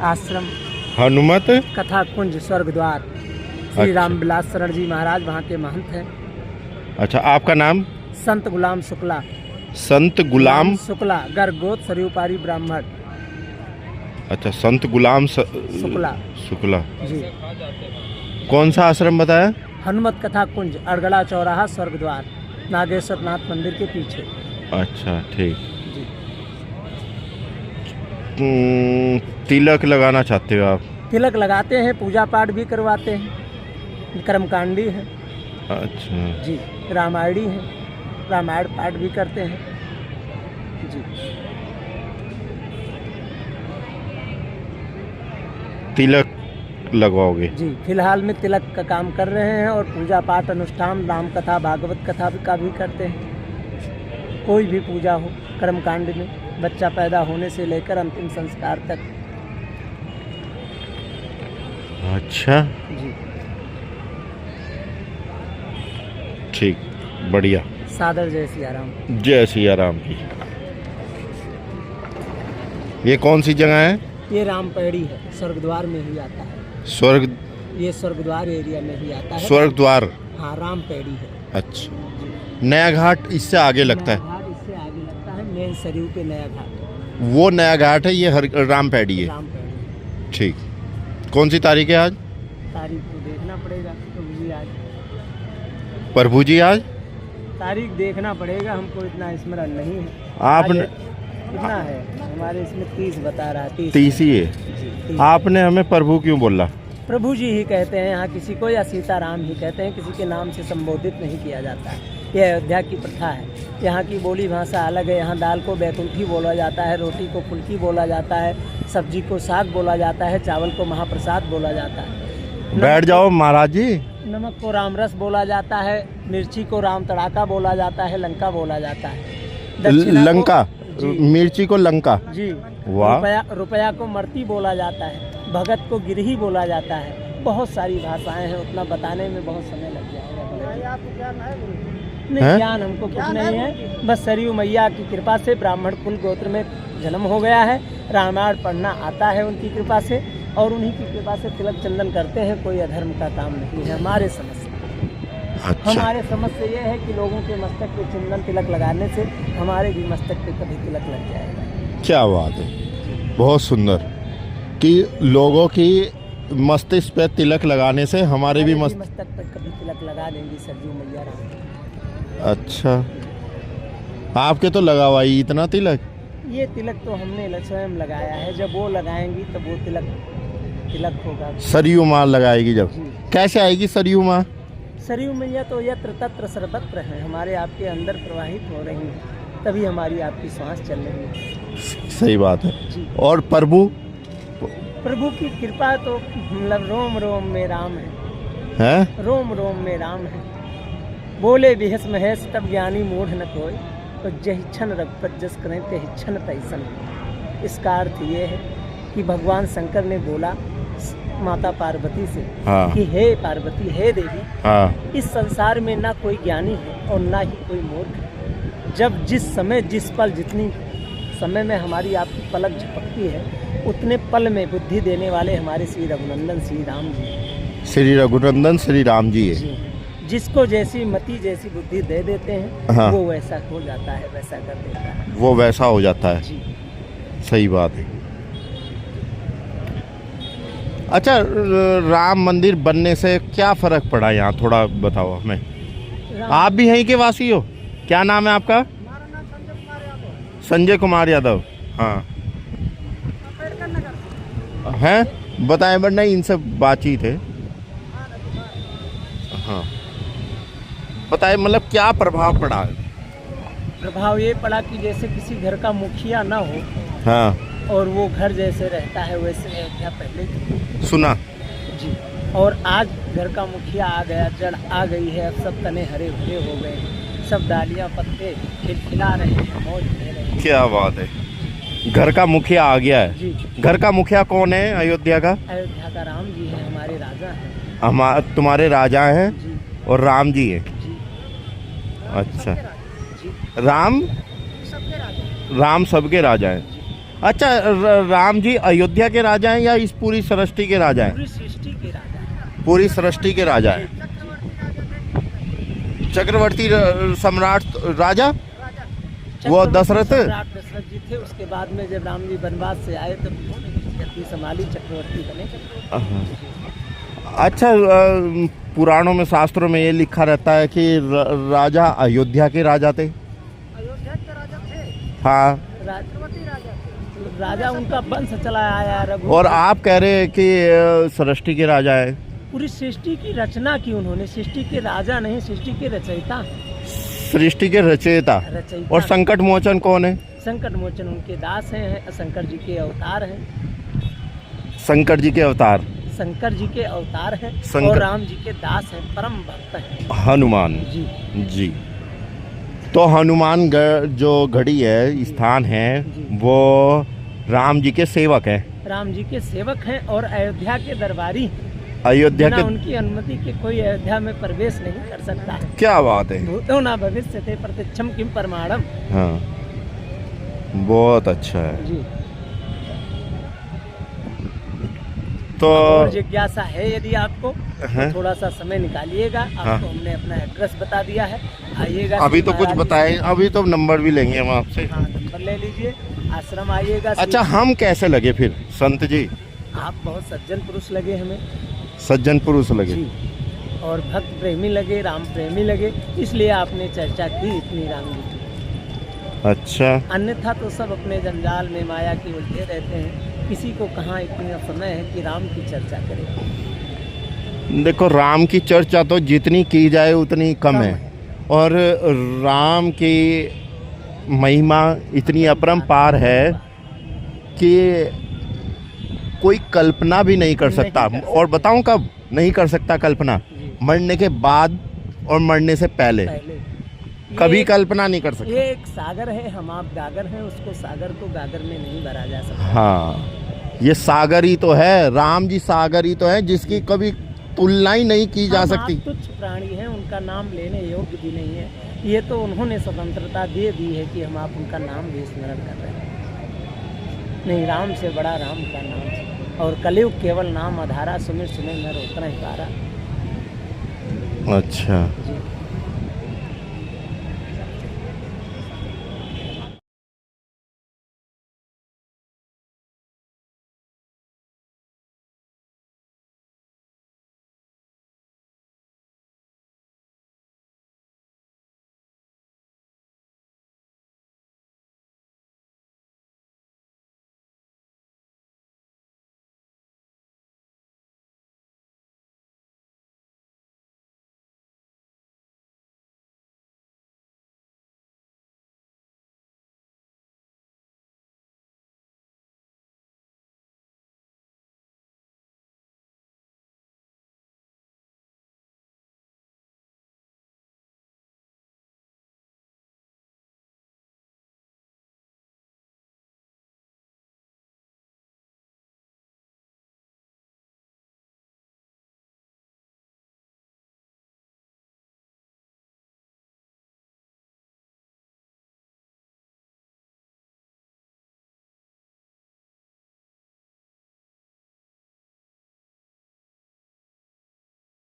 आश्रम हनुमत कथा कुंज स्वर्ग द्वार। श्री रामविलास शरण जी महाराज वहाँ के महंत हैं। अच्छा, आपका नाम? संत गुलाम शुक्ला। संत गुलाम शुक्ला, गर्गोत सरयू पारी ब्राह्मण। अच्छा, संत गुलाम शुक्ला शुक्ला जी। कौन सा आश्रम बताया? हनुमत कथा कुंज, अड़गड़ा चौराहा, स्वर्ग द्वार, नागेश्वर नाथ मंदिर के पीछे। अच्छा, ठीक जी। तिलक लगाना चाहते हो आप? तिलक लगाते हैं, पूजा पाठ भी करवाते हैं, कर्मकांडी है। अच्छा जी, रामायणी है, रामायण पाठ भी करते हैं जी। तिलक लगवाओगे? जी, फिलहाल में तिलक का काम कर रहे हैं और पूजा पाठ अनुष्ठान राम कथा भागवत कथा का भी करते हैं। कोई भी पूजा हो कर्मकांड में, बच्चा पैदा होने से लेकर अंतिम संस्कार तक। अच्छा जी, ठीक, बढ़िया। सादर जय सिया राम। जय सिया राम की। ये कौन सी जगह है? ये रामपेड़ी है, स्वर्ग द्वार में ही आता है। स्वर्ग, ये स्वर्ग द्वार एरिया में ही आता है। स्वर्ग द्वार? हाँ, रामपेड़ी है। अच्छा, नया घाट इससे आगे लगता है? घाट इससे आगे लगता है, मेन सरयू पे नया घाट। वो नया घाट है, ये रामपेड़ी है। रामपेड़ी। ठीक, कौन सी तारीख है आज? तारीख तो देखना पड़ेगा प्रभु जी आज। प्रभु जी आज तारीख देखना पड़ेगा, हमको इतना स्मरण नहीं है। आपने कितना है हमारे इसमें? 30 बता रहा है। 30 ही है। जी, 30। आपने हमें प्रभु क्यों बोला? प्रभु जी ही कहते हैं यहाँ किसी को, या सीताराम ही कहते हैं, किसी के नाम से संबोधित नहीं किया जाता है। यह अयोध्या की प्रथा है। यहाँ की बोली भाषा अलग है। यहाँ दाल को बैकुंठी बोला जाता है, रोटी को फुल्की बोला जाता है, सब्जी को साग बोला जाता है, चावल को महाप्रसाद बोला जाता है। बैठ जाओ महाराज जी। नमक को रामरस बोला जाता है, मिर्ची को राम तड़ाका बोला जाता है, लंका बोला जाता है। लंका, मिर्ची को लंका जी। वाह। रुपया को मर्ती बोला जाता है, भगत को गिरही बोला जाता है। बहुत सारी भाषाएं हैं, उतना बताने में बहुत समय लग जाएगा। नहीं, ज्ञान हमको कुछ नहीं है, बस सरयू मैया की कृपा से ब्राह्मण कुल गोत्र में जन्म हो गया है। रामायण पढ़ना आता है उनकी कृपा से, और उन्हीं की कृपा से तिलक चंदन करते हैं। कोई अधर्म का काम नहीं है हमारे समझ से। अच्छा। हमारे समझ से यह है कि लोगों के मस्तक पे चंदन तिलक लगाने से हमारे भी मस्तक पे कभी तिलक लग जाएगा। क्या बात है, बहुत सुंदर कि लोगों की मस्तिष्क पे तिलक लगाने से हमारे भी मस्तक पर कभी तिलक लगा देंगी सरयू मैया राम। अच्छा, आपके तो लगा हुआ ही इतना तिलक? ये तिलक तो हमने स्वयं लगाया है। जब वो लगाएंगी तब वो तिलक होगा। सरयू माँ लगाएगी जब? कैसे आएगी सरयू माँ? सरयू मैया तो यत्र तत्र सर्वत्र है, हमारे आपके अंदर प्रवाहित हो रही है, तभी हमारी आपकी सांस चल रही है। सही बात है जी। और प्रभु की कृपा तो मतलब रोम रोम में राम है। रोम रोम में राम है। बोले बिहस महेश तब ज्ञानी मूढ़ न कोई, तो जहिच्छन रघुपत जस करें तेहिच्छन तैसन। इसका अर्थ ये है कि भगवान शंकर ने बोला माता पार्वती से कि हे पार्वती, हे देवी, इस संसार में ना कोई ज्ञानी है और ना ही कोई मूर्ख है। जब जिस समय जिस पल जितनी समय में हमारी आपकी पलक झपकती है, उतने पल में बुद्धि देने वाले हमारे श्री रघुनंदन श्री राम जी। श्री रघुनंदन श्री राम जी है। जिसको जैसी मति जैसी बुद्धि दे देते हैं, वो वैसा हो जाता है, वैसा कर देता है, वो वैसा हो जाता है जी। सही बात है। अच्छा, राम मंदिर बनने से क्या फर्क पड़ा यहाँ, थोड़ा बताओ हमें। आप भी यहीं के वासी हो? क्या नाम है आपका? हमारा नाम संजय कुमार यादव। संजय कुमार यादव, हाँ हैं, बताए बट नहीं, इनसे बातचीत है। हाँ बताए, मतलब क्या प्रभाव पड़ा? प्रभाव ये पड़ा कि जैसे किसी घर का मुखिया ना हो, हाँ, और वो घर जैसे रहता है वैसे अयोध्या पहले थी। सुना जी। और आज घर का मुखिया आ गया, जड़ आ गई है, अब सब तने हरे भरे हो गए, सब डालियां पत्ते खिलखिला रहे हैं, मौज ले रहे हैं। क्या बात है, घर का मुखिया आ गया है जी। घर का मुखिया कौन है अयोध्या का? अयोध्या का राम जी है, हमारे राजा हैं। तुम्हारे राजा हैं जी। और राम जी हैं जी। अच्छा, राम सबके राजा हैं। अच्छा, राम जी अयोध्या के राजा हैं या इस पूरी सृष्टि के राजा हैं? पूरी सृष्टि के राजा हैं। पूरी सृष्टि के राजा हैं। चक्रवर्ती सम्राट राजा वो दशरथ सम्राट दशरथ जी थे। उसके बाद में जब राम जी वनवास से आए तब उन्होंने गद्दी संभाली, चक्रवर्ती बने। अच्छा, पुराणों में शास्त्रों में ये लिखा रहता है कि राजा अयोध्या के राजा थे। अयोध्या के राजा थे। हाँ, चक्रवर्ती राजा थे। राजा उनका वंश चला आया रघु। और आप कह रहे हैं कि सृष्टि के राजा है। पूरी सृष्टि की रचना की उन्होंने। सृष्टि के राजा नहीं, सृष्टि के रचयिता। सृष्टि के रचयिता। और संकट मोचन कौन है? संकट मोचन उनके दास हैं, शंकर जी के अवतार हैं। शंकर जी के अवतार, शंकर जी के अवतार हैं शंकर- और राम जी के दास हैं, परम भक्त हैं। हनुमान जी जी। तो हनुमान जो घड़ी है, स्थान है, जी। वो राम जी के सेवक है। राम जी के सेवक हैं और अयोध्या के दरबारी हैं। अयोध्या बिना के, उनकी अनुमति के कोई अयोध्या में प्रवेश नहीं कर सकता है। क्या बात है। भूतो ना भविष्य थे प्रत्यक्षम किम परमाणम। हाँ, बहुत अच्छा है। जी। तो और जिज्ञासा है यदि आपको हैं? तो थोड़ा सा समय निकालिएगा। आपको हाँ। हमने अपना एड्रेस बता दिया है, आइएगा। अभी तो कुछ महाराज जी बताएं, अभी तो नंबर भी लेंगे हम आपसे। हाँ, नंबर ले लीजिए, आश्रम आइएगा। अच्छा, हम कैसे लगे फिर संत जी? आप बहुत सज्जन पुरुष लगे हमें। सज्जन पुरुष लगे। जी। और भक्त प्रेमी लगे, राम प्रेमी लगे, इसलिए आपने चर्चा की इतनी राम जी की। अच्छा, अन्यथा तो सब अपने जंजाल में माया की उलझे रहते हैं। किसी को कहाँ इतना समय है कि राम की चर्चा करे। देखो, राम की चर्चा तो जितनी की जाए उतनी कम है। और राम की महिमा इतनी अपरंपार है कि कोई कल्पना भी नहीं कर सकता। नहीं कर और बताऊं कब नहीं कर सकता कल्पना? जी। मरने के बाद और मरने से पहले कभी ये- कल्पना नहीं कर सकता। ये एक सागर है, हम आप गागर हैं, उसको सागर को गागर में नहीं भरा जा सकता। हाँ, ये सागर ही तो है, राम जी सागर ही तो है जिसकी कभी तुलना ही नहीं की जा हम सकती। आप तुच्छ प्राणी हैं, उनका नाम लेने योग्य भी नहीं है। ये तो उन्होंने स्वतंत्रता दे दी है कि हम आप उनका नाम भी स्मरण कर रहे हैं। नहीं, राम से बड़ा राम का नाम है। और कलयुग केवल नाम आधारा, सुमिर सुमिर नर उतना ही पारा। अच्छा, जी।